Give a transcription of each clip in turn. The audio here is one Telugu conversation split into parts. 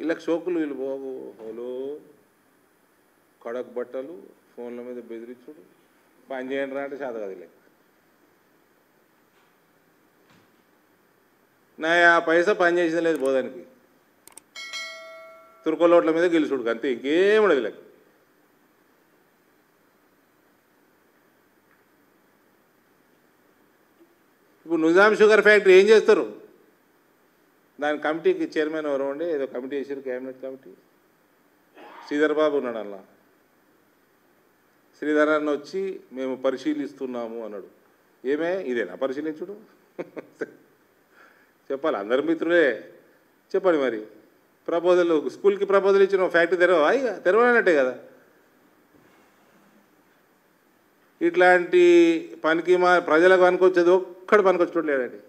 వీళ్ళకి షోకులు వీళ్ళు బాబు హలో కడక్ బట్టలు ఫోన్ల మీద బెదిరించుడు పని చేయండి రా అంటే చేత కదిలే నా ఆ పైసా పని చేసింది లేదు బోధానికి తుర్కోలోట్ల మీద గెలుచుడు అంతే ఇంకేముండదు లేక ఇప్పుడు నిజాం షుగర్ ఫ్యాక్టరీ ఏం చేస్తారు దాని కమిటీకి చైర్మన్ ఎవరు ఉండి ఏదో కమిటీ వేసారు క్యాబినెట్ కమిటీ శ్రీధర్ బాబు ఉన్నాడు అలా శ్రీధర్ అన్న వచ్చి మేము పరిశీలిస్తున్నాము అన్నాడు ఏమే ఇదేనా పరిశీలించుడు చెప్పాలి అందరు మిత్రులే చెప్పండి మరి ప్రపోజల్ స్కూల్కి ప్రపోజల్ ఇచ్చిన ఫ్యాక్టరీ తెరవా ఇక తెరవనట్టే కదా ఇట్లాంటి పనికి మా ప్రజలకు పనికొచ్చేది ఒక్కడు పనికొచ్చుకోవట్లేదండి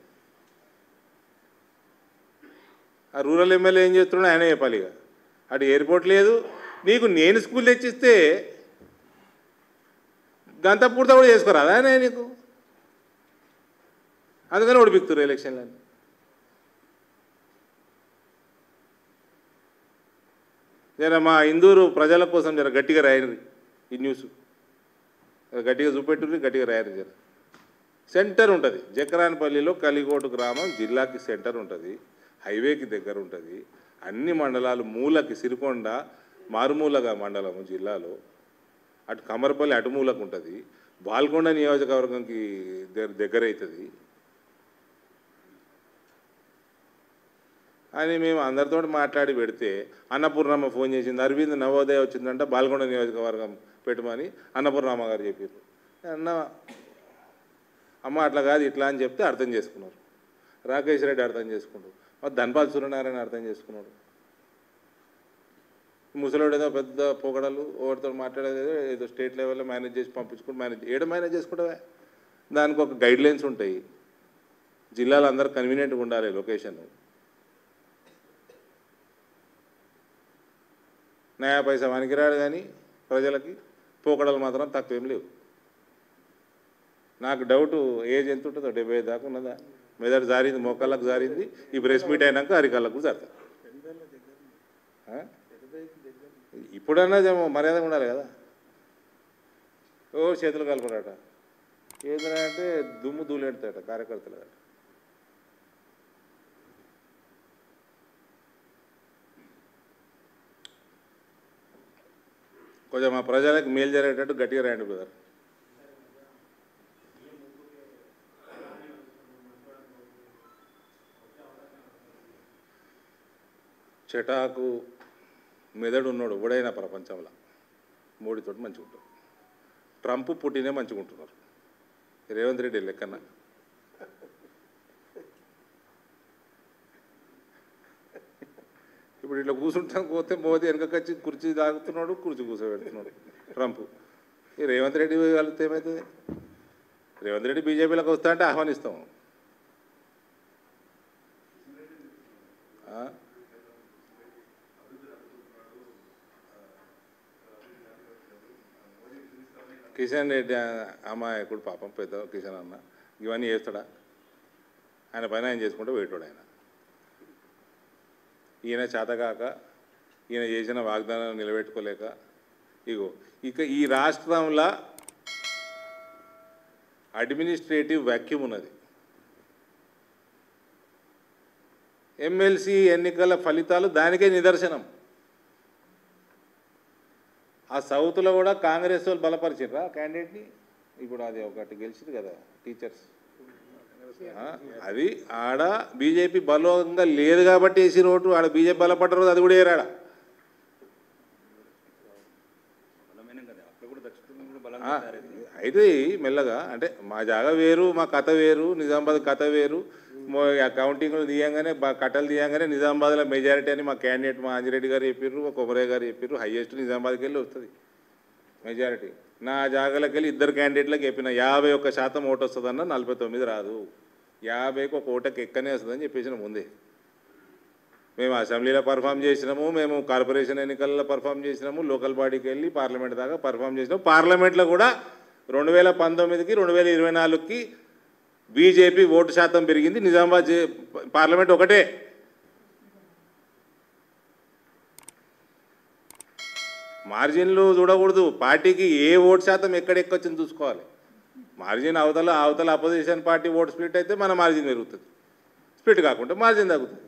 ఆ రూరల్ ఎమ్మెల్యే ఏం చేస్తున్నాడు ఆయన చెప్పాలి ఇక అటు ఎయిర్పోర్ట్ లేదు నీకు నేను స్కూల్ తెచ్చిస్తే గంత పూర్తి కూడా చేసుకోరాదా ఆయన నీకు అందుకని ఓడిపిస్తారు ఎలక్షన్లని జర మా ఇందూరు ప్రజల కోసం జర గట్టిగా రాయరు ఈ న్యూస్ గట్టిగా చూపెట్టుర్రి గట్టిగా రాయరు జర సెంటర్ ఉంటుంది జకరాన్పల్లిలో కలిగోటు గ్రామం జిల్లాకి సెంటర్ ఉంటుంది హైవేకి దగ్గర ఉంటుంది అన్ని మండలాలు మూలకి సిరికొండ మారుమూలగా మండలము జిల్లాలో అటు కమరపల్లి అటు మూలకు ఉంటుంది బాల్కొండ నియోజకవర్గంకి దగ్గర అవుతుంది అని మేము అందరితో మాట్లాడి పెడితే అన్నపూర్ణమ్మ ఫోన్ చేసింది అరవింద్ నవోదయ వచ్చిందంట బాల్కొండ నియోజకవర్గం పెట్టమని అన్నపూర్ణమ్మ గారు చెప్పారు అన్న అమ్మ అట్లా కాదు ఇట్లా అని చెప్తే అర్థం చేసుకున్నారు రాకేష్ రెడ్డి అర్థం చేసుకున్నాడు మరి ధన్పాల్ సూర్యనారాయణ అర్థం చేసుకున్నాడు ముసలోడు ఏదో పెద్ద పొగడలు ఎవరితో మాట్లాడేది ఏదో స్టేట్ లెవెల్లో మేనేజ్ చేసి పంపించుకుంటూ మేనేజ్ చేసుకుంటావా దానికి ఒక గైడ్లైన్స్ ఉంటాయి జిల్లాలో అందరూ కన్వీనియంట్గా ఉండాలి లొకేషన్ నయా పైసా వనికిరాడు కానీ ప్రజలకి పోకడలు మాత్రం తక్కువేం లేవు నాకు డౌట్ ఏజ్ ఎంత ఉంటుందో 75 దాకా ఉన్నదా మెదడు జారింది మోకాళ్ళకు జారింది ఈ ప్రెస్ మీట్ అయినాక అరికాళ్ళకు జారుతా ఇప్పుడన్నా మర్యాద ఉండాలి కదా ఓ చేతులు కలపరాట ఏదైనా అంటే దుమ్ము దూలెడతాట కార్యకర్తలు కొంచెం మా ప్రజలకు మేలు జరిగేటట్టు గట్టిగా రాయండి బ్రదర్ చెటాకు మెదడు ఉన్నాడు ఎవడైనా ప్రపంచంలో మోడీతోటి మంచిగా ఉంటాడు ట్రంప్ పుట్టినే మంచిగా ఉంటున్నారు రేవంత్ రెడ్డి లెక్కన ఇప్పుడు ఇట్లా కూర్చుంటాను పోతే మోదీ వెనకకొచ్చి కుర్చీ తాగుతున్నాడు కుర్చీ కూర్చోబెడుతున్నాడు ట్రంప్ ఈ రేవంత్ రెడ్డి కలిగితే ఏమవుతుంది రేవంత్ రెడ్డి బీజేపీలోకి వస్తా అంటే ఆహ్వానిస్తాం కిషన్ రెడ్డి అమాయకుడు పాపం పెద్ద కిషన్ అన్న ఇవన్నీ చేస్తాడా ఆయన పైన ఆయన చేసుకుంటూ పోయేటోడు ఆయన ఈయన చేతగాక ఈయన చేసిన వాగ్దానాలు నిలబెట్టుకోలేక ఇక ఈ రాష్ట్రంలో అడ్మినిస్ట్రేటివ్ వ్యాక్యూమ్ ఉన్నది ఎమ్మెల్సీ ఎన్నికల ఫలితాలు దానికే నిదర్శనం ఆ సౌత్లో కూడా కాంగ్రెస్ వాళ్ళు బలపరిచిర్రా క్యాండిడేట్ని ఇప్పుడు అది ఒకటి గెలిచింది కదా టీచర్స్ అది ఆడ బీజేపీ బలంగా లేదు కాబట్టి వేసిన ఓటు ఆడ బీజేపీ బలపడ్డ రోజు అది కూడా ఏరాడా అయితే మెల్లగా అంటే మా జాగా వేరు మా కథ వేరు నిజామాబాద్ కథ వేరు అకౌంటింగ్లు తీయంగానే కట్టలు తీయంగానే నిజామాబాద్లో మెజారిటీ అని మా క్యాండిడేట్ మా ఆంజిరెడ్డి గారు చెప్పారు కొమరయ్య గారు చెప్పారు హైయెస్ట్ నిజామాబాద్కి వెళ్ళి వస్తుంది మెజారిటీ నా జాగాలకు వెళ్ళి ఇద్దరు క్యాండిడేట్లకు చెప్పిన 51% ఓటు వస్తుందన్న 49 రాదు 50కి ఒక ఓటకి ఎక్కనే వస్తుందని చెప్పేసిన ముందే మేము అసెంబ్లీలో పర్ఫామ్ చేసినాము మేము కార్పొరేషన్ ఎన్నికల్లో పర్ఫామ్ చేసినాము లోకల్ బాడీకి వెళ్ళి పార్లమెంట్ దాకా పర్ఫామ్ చేసినాము పార్లమెంట్లో కూడా 2019కి 2024కి బీజేపీ ఓటు శాతం పెరిగింది నిజామాబాద్ పార్లమెంట్ ఒకటే మార్జిన్లు చూడకూడదు, పార్టీకి ఏ ఓటు శాతం ఎక్కడెక్కొచ్చింది చూసుకోవాలి. మార్జిన్ అవతల అపోజిషన్ పార్టీ ఓటు స్ప్లిట్ అయితే మన మార్జిన్ పెరుగుతుంది, స్ప్లిట్ కాకుండా మార్జిన్ తగ్గుతుంది.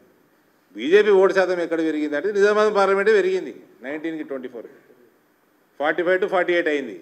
బీజేపీ ఓటు శాతం ఎక్కడ పెరిగింది అంటే నిజామాబాద్ పార్లమెంటే పెరిగింది 19కి 24, 45 to 48 అయింది.